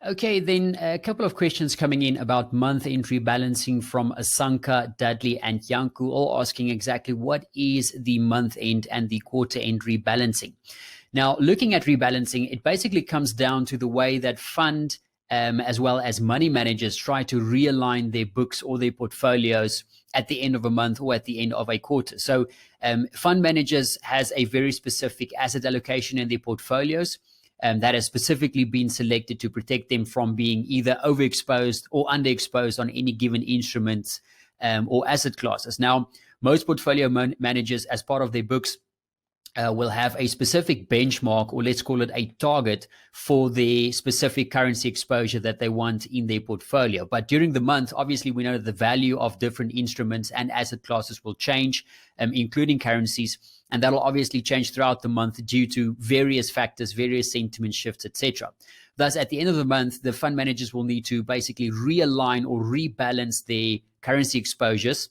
Okay, then a couple of questions coming in about month-end rebalancing from Asanka, Dudley, and Yanku, all asking exactly what is the month-end and the quarter-end rebalancing. Now, looking at rebalancing, it basically comes down to the way that fund as well as money managers try to realign their books or their portfolios at the end of a month or at the end of a quarter. So fund managers has a very specific asset allocation in their portfolios that has specifically been selected to protect them from being either overexposed or underexposed on any given instruments or asset classes. Now, most portfolio managers, as part of their books, will have a specific benchmark, or let's call it a target, for the specific currency exposure that they want in their portfolio. But during the month, obviously, we know that the value of different instruments and asset classes will change, including currencies, and that'll obviously change throughout the month due to various factors, various sentiment shifts, etc. Thus, at the end of the month, the fund managers will need to basically realign or rebalance their currency exposures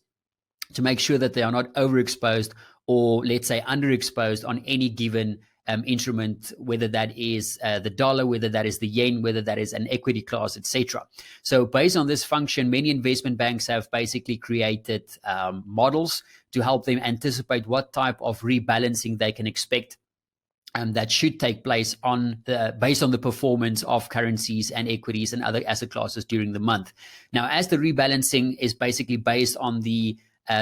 to make sure that they are not overexposed or, let's say, underexposed on any given instrument, whether that is the dollar, whether that is the yen, whether that is an equity class, etc. So based on this function, many investment banks have basically created models to help them anticipate what type of rebalancing they can expect that should take place based on the performance of currencies and equities and other asset classes during the month. Now, as the rebalancing is basically based on the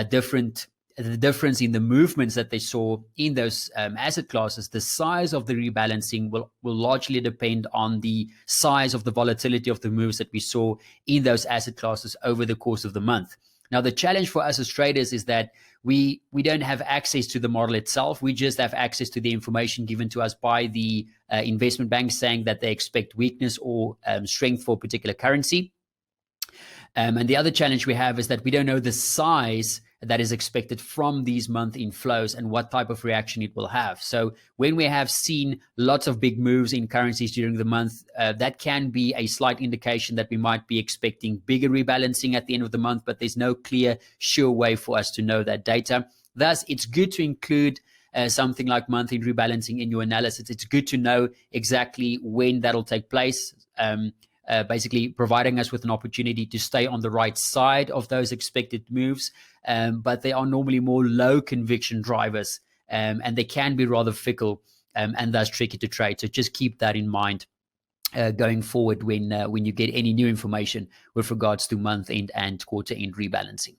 difference in the movements that they saw in those asset classes, the size of the rebalancing will largely depend on the size of the volatility of the moves that we saw in those asset classes over the course of the month. Now, the challenge for us as traders is that we don't have access to the model itself. We just have access to the information given to us by the investment banks saying that they expect weakness or strength for a particular currency. And the other challenge we have is that we don't know the size that is expected from these month-end flows and what type of reaction it will have. So when we have seen lots of big moves in currencies during the month, that can be a slight indication that we might be expecting bigger rebalancing at the end of the month, but there's no clear, sure way for us to know that data. Thus, it's good to include something like month-end rebalancing in your analysis. It's good to know exactly when that'll take place. Basically providing us with an opportunity to stay on the right side of those expected moves. But they are normally more low conviction drivers, and they can be rather fickle and thus tricky to trade. So just keep that in mind going forward when you get any new information with regards to month end and quarter end rebalancing.